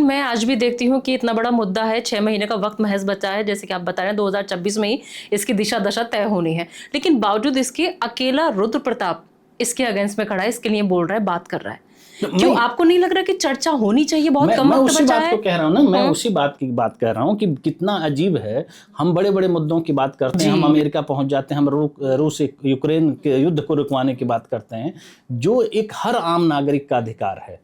लेकिन मैं आज भी देखती हूँ कि इतना बड़ा मुद्दा है, 6 महीने का वक्त महज बचा है, जैसे कि आप बता रहे हैं 2026 में ही इसकी दिशा दशा तय होनी है। लेकिन बावजूद इसके अकेला रुद्र प्रताप इसके अगेंस्ट में खड़ा है, इसके लिए बोल रहा है, बात कर रहा है। क्यों आपको नहीं लग रहा कि चर्चा होनी चाहिए? बहुत कम मैं वक्त उसी बचा बात है। को कह रहा हूँ ना, मैं उसी बात की बात कर रहा हूँ कि कितना अजीब है। हम बड़े बड़े मुद्दों की बात करते हैं, हम अमेरिका पहुंच जाते हैं, हम रूस यूक्रेन के युद्ध को रुकवाने की बात करते हैं, जो एक हर आम नागरिक का अधिकार है,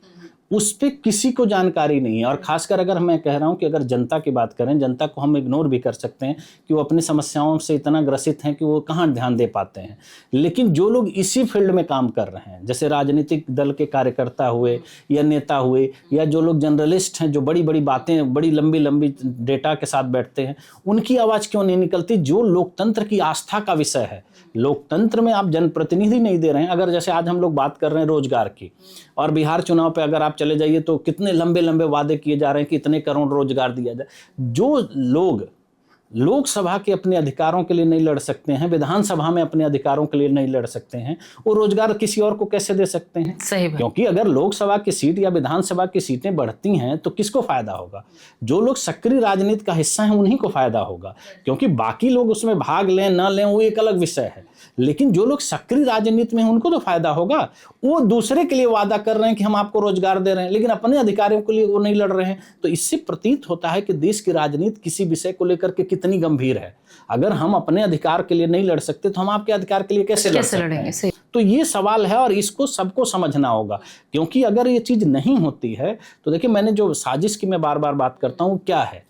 उस पर किसी को जानकारी नहीं है। और खासकर अगर मैं कह रहा हूं कि अगर जनता की बात करें, जनता को हम इग्नोर भी कर सकते हैं कि वो अपनी समस्याओं से इतना ग्रसित हैं कि वो कहाँ ध्यान दे पाते हैं। लेकिन जो लोग इसी फील्ड में काम कर रहे हैं, जैसे राजनीतिक दल के कार्यकर्ता हुए या नेता हुए, या जो लोग जर्नलिस्ट हैं, जो बड़ी बड़ी बातें बड़ी लंबी लंबी डेटा के साथ बैठते हैं, उनकी आवाज़ क्यों नहीं निकलती? जो लोकतंत्र की आस्था का विषय है, लोकतंत्र में आप जनप्रतिनिधि नहीं दे रहे हैं। अगर जैसे आज हम लोग बात कर रहे हैं रोजगार की, और बिहार चुनाव पे अगर आप चले जाइए तो कितने लंबे लंबे वादे किए जा रहे हैं कि इतने करोड़ रोजगार दिया जाए। जो लोग लोकसभा के अपने अधिकारों के लिए नहीं लड़ सकते हैं, विधानसभा में अपने अधिकारों के लिए नहीं लड़ सकते हैं, वो रोजगार किसी और को कैसे दे सकते हैं? सही बात। क्योंकि अगर लोकसभा की सीट या विधानसभा की सीटें बढ़ती हैं तो किसको फायदा होगा? जो लोग सक्रिय राजनीति का हिस्सा हैं उन्हीं को फायदा होगा। क्योंकि बाकी लोग उसमें भाग लें ना लें वो एक अलग विषय है, लेकिन जो लोग सक्रिय राजनीति में हैं उनको तो फायदा होगा। वो दूसरे के लिए वादा कर रहे हैं कि हम आपको रोजगार दे रहे हैं, लेकिन अपने अधिकारों के लिए वो नहीं लड़ रहे हैं। तो इससे प्रतीत होता है कि देश की राजनीति किसी विषय को लेकर के कितनी गंभीर है। अगर हम अपने अधिकार के लिए नहीं लड़ सकते तो हम आपके अधिकार के लिए कैसे लड़ सकते हैं? तो ये सवाल है और इसको सबको समझना होगा। क्योंकि अगर ये चीज नहीं होती है तो देखिए, मैंने जो साजिश की मैं बार बार बात करता हूँ, क्या है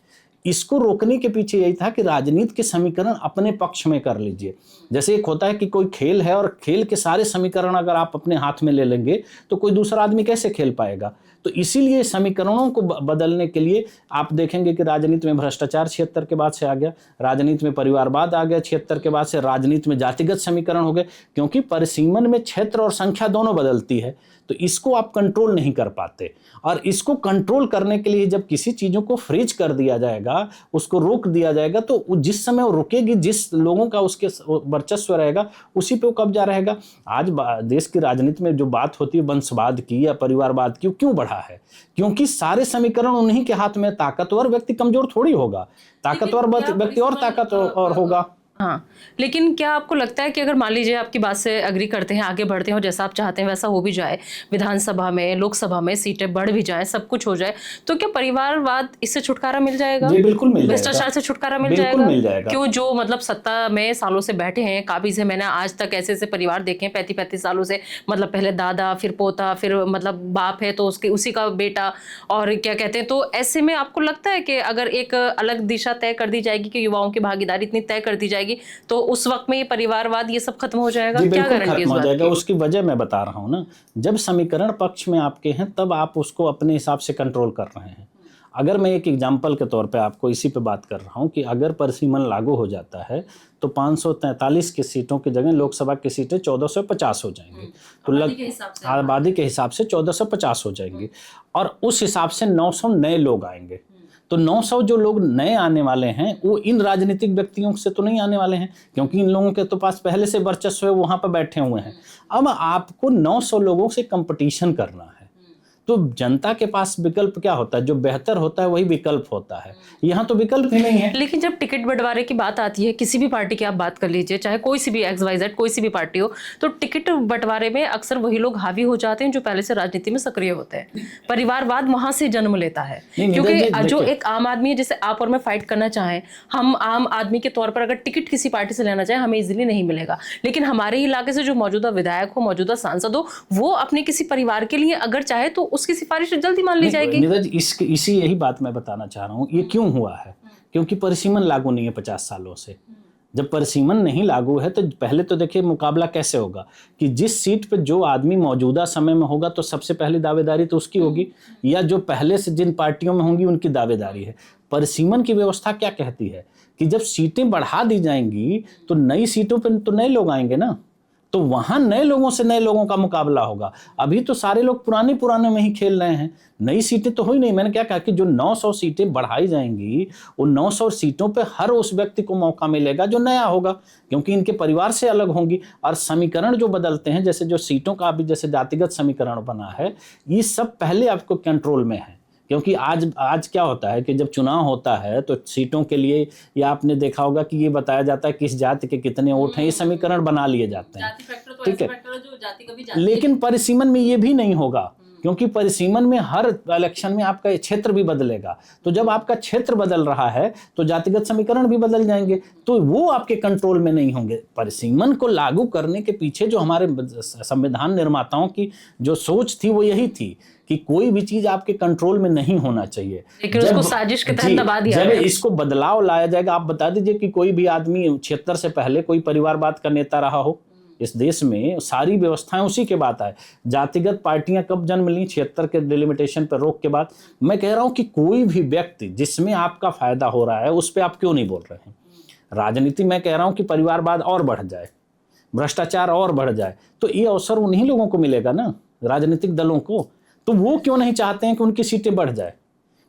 इसको रोकने के पीछे यही था कि राजनीति के समीकरण अपने पक्ष में कर लीजिए। जैसे एक होता है कि कोई खेल है और खेल के सारे समीकरण अगर आप अपने हाथ में ले लेंगे तो कोई दूसरा आदमी कैसे खेल पाएगा? तो इसीलिए समीकरणों को बदलने के लिए आप देखेंगे कि राजनीति में भ्रष्टाचार 76 के बाद से आ गया, राजनीति में परिवारवाद आ गया 76 के बाद से, राजनीति में जातिगत समीकरण हो गए, क्योंकि परिसीमन में क्षेत्र और संख्या दोनों बदलती है। तो इसको आप कंट्रोल नहीं कर पाते, और इसको कंट्रोल करने के लिए जब किसी चीज़ों को फ्रीज कर दिया जाएगा, उसको रोक दिया जाएगा, तो जिस समय वो रुकेगी, जिस लोगों का उसके वर्चस्व रहेगा उसी पे वो कब्जा रहेगा। आज देश की राजनीति में जो बात होती है वंशवाद की या परिवारवाद की, क्यों बढ़ा है? क्योंकि सारे समीकरण उन्हीं के हाथ में। ताकतवर व्यक्ति कमजोर थोड़ी होगा, ताकतवर व्यक्ति और ताकतवर होगा। हाँ, लेकिन क्या आपको लगता है कि अगर मान लीजिए आपकी बात से एग्री करते हैं, आगे बढ़ते हैं और जैसा आप चाहते हैं वैसा हो भी जाए, विधानसभा में, लोकसभा में सीटें बढ़ भी जाएं, सब कुछ हो जाए, तो क्या परिवारवाद इससे छुटकारा मिल जाएगा? जी बिल्कुल मिल जाएगा। भ्रष्टाचार से छुटकारा मिल बिल्कुल मिल जाएगा। क्यों? जो मतलब सत्ता में सालों से बैठे हैं, काबिज है, मैंने आज तक ऐसे ऐसे परिवार देखे हैं 35-35 सालों से, मतलब पहले दादा, फिर पोता, फिर मतलब बाप है तो उसके उसी का बेटा, और क्या कहते हैं। तो ऐसे में आपको लगता है कि अगर एक अलग दिशा तय कर दी जाएगी कि युवाओं की भागीदारी इतनी तय कर दी जाएगी तो उस वक्त में ये परिवारवाद ये सब खत्म हो जाएगा? क्या गारंटी खत्म हो जाएगा? उसकी वजह मैं बता रहा हूं ना, जब समीकरण पक्ष में आपके हैं तब आप उसको अपने हिसाब से कंट्रोल कर रहे हैं। अगर मैं एक एग्जांपल के तौर पे आपको इसी पे बात कर रहा हूं कि अगर परिसीमन लागू हो जाता है तो 543 की सीटों की जगह लोकसभा की सीटें 1450 हो जाएंगी। तो आबादी के हिसाब से 1450 हो जाएंगी, और उस हिसाब से 900 नए लोग आएंगे। तो 900 जो लोग नए आने वाले हैं वो इन राजनीतिक व्यक्तियों से तो नहीं आने वाले हैं, क्योंकि इन लोगों के तो पास पहले से वर्चस्व है, वहां पर बैठे हुए हैं। अब आपको 900 लोगों से कंपटीशन करना है, तो जनता के पास विकल्प क्या होता है? जो बेहतर होता है वही विकल्प होता है। यहाँ तो विकल्प ही नहीं है। लेकिन जब टिकट बंटवारे की बात आती है, किसी भी पार्टी की आप बात कर लीजिए, चाहे कोई सी भी XYZ कोई सी भी पार्टी हो, तो टिकट बंटवारे में अक्सर वही लोग हावी हो जाते हैं जो पहले से राजनीति में सक्रिय होते हैं। परिवारवाद वहां से जन्म लेता है, क्योंकि जो एक आम आदमी है, जैसे आप और मैं फाइट करना चाहें, हम आम आदमी के तौर पर अगर टिकट किसी पार्टी से लेना चाहें हमें इजीली नहीं मिलेगा। लेकिन हमारे इलाके से जो मौजूदा विधायक हो, मौजूदा सांसद हो, वो अपने किसी परिवार के लिए अगर चाहे तो उसकी सिफारिश जल्दी मान ली जाएगी। नीरज, इसी यही बात मैं बताना चाह रहा हूँ। ये क्यों हुआ है? क्योंकि परिसीमन लागू नहीं है 50 सालों से। जब परिसीमन नहीं लागू है तो पहले तो देखिए मुकाबला कैसे होगा कि जिस सीट पे जो आदमी मौजूदा समय में होगा तो सबसे पहली दावेदारी तो उसकी होगी, या जो पहले से जिन पार्टियों में होंगी उनकी दावेदारी है। परिसीमन की व्यवस्था क्या कहती है कि जब सीटें बढ़ा दी जाएंगी तो नई सीटों पर तो नए लोग आएंगे ना, तो वहां नए लोगों से नए लोगों का मुकाबला होगा। अभी तो सारे लोग पुराने में ही खेल रहे हैं, नई सीटें तो हुई नहीं। मैंने क्या कहा कि जो 900 सीटें बढ़ाई जाएंगी उन 900 सीटों पे हर उस व्यक्ति को मौका मिलेगा जो नया होगा, क्योंकि इनके परिवार से अलग होंगी। और समीकरण जो बदलते हैं, जैसे जो सीटों का अभी जैसे जातिगत समीकरण बना है, ये सब पहले आपको कंट्रोल में है, क्योंकि आज क्या होता है कि जब चुनाव होता है तो सीटों के लिए, या आपने देखा होगा कि ये बताया जाता है किस जाति के कितने वोट हैं, ये समीकरण बना लिए जाते हैं, ठीक है। लेकिन परिसीमन में ये भी नहीं होगा, क्योंकि परिसीमन में हर इलेक्शन में आपका क्षेत्र भी बदलेगा। तो जब आपका क्षेत्र बदल रहा है तो जातिगत समीकरण भी बदल जाएंगे, तो वो आपके कंट्रोल में नहीं होंगे। परिसीमन को लागू करने के पीछे जो हमारे संविधान निर्माताओं की जो सोच थी वो यही थी कि कोई भी चीज आपके कंट्रोल में नहीं होना चाहिए, लेकिन उसको साजिश के तहत दबा दिया जब गया। इसको बदलाव लाया जाएगा। आप बता दीजिए कि कोई भी आदमी 76 से पहले कोई परिवारवाद का नेता रहा हो इस देश में, सारी व्यवस्थाएं उसी के बाद आए। जातिगत पार्टियां कब जन्म ली? 76 के डिलिमिटेशन पर रोक के बाद। मैं कह रहा हूं कि कोई भी व्यक्ति जिसमें आपका फायदा हो रहा है उस पर आप क्यों नहीं बोल रहे हैं? राजनीति में कह रहा हूं कि परिवारवाद और बढ़ जाए, भ्रष्टाचार और बढ़ जाए, तो ये अवसर उन्हीं लोगों को मिलेगा ना, राजनीतिक दलों को। तो वो क्यों नहीं चाहते हैं कि उनकी सीटें बढ़ जाए?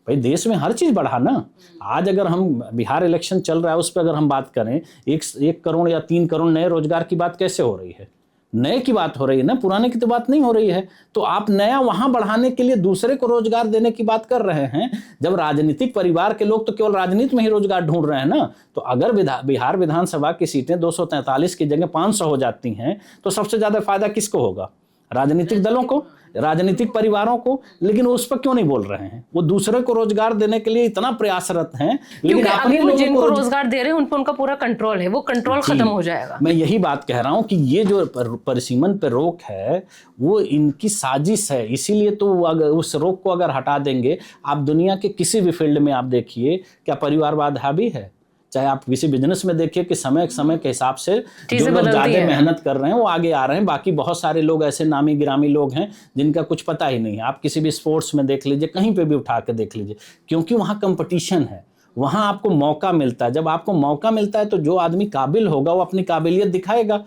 भाई देश में हर चीज बढ़ा ना। आज अगर हम बिहार इलेक्शन चल रहा है उस पर अगर हम बात करें, 1 करोड़ या 3 करोड़ नए रोजगार की बात कैसे हो रही है? नए की बात हो रही है ना, पुराने की तो बात नहीं हो रही है। तो आप नया वहां बढ़ाने के लिए दूसरे को रोजगार देने की बात कर रहे हैं, जब राजनीतिक परिवार के लोग तो केवल राजनीति में ही रोजगार ढूंढ रहे हैं ना। तो अगर बिहार विधानसभा की सीटें 243 की जगह 500 हो जाती हैं तो सबसे ज्यादा फायदा किसको होगा? राजनीतिक दलों को, राजनीतिक परिवारों को। लेकिन उस पर क्यों नहीं बोल रहे हैं? वो दूसरे को रोजगार देने के लिए इतना प्रयासरत हैं, लेकिन अभी वो जिनको रोजगार दे रहे हैं उन पर उनका पूरा कंट्रोल है, वो कंट्रोल खत्म हो जाएगा। मैं यही बात कह रहा हूं कि ये जो परिसीमन पे रोक है वो इनकी साजिश है। इसीलिए तो अगर उस रोक को अगर हटा देंगे, आप दुनिया के किसी भी फील्ड में आप देखिए, क्या परिवारवाद हावी है? चाहे आप किसी बिजनेस में देखिए कि समय के हिसाब से जो लोग ज्यादा मेहनत कर रहे हैं वो आगे आ रहे हैं। बाकी बहुत सारे लोग ऐसे नामी गिरामी लोग हैं जिनका कुछ पता ही नहीं है। आप किसी भी स्पोर्ट्स में देख लीजिए, कहीं पे भी उठा के देख लीजिए, क्योंकि वहाँ कंपटीशन है, वहाँ आपको मौका मिलता है। जब आपको मौका मिलता है तो जो आदमी काबिल होगा वो अपनी काबिलियत दिखाएगा।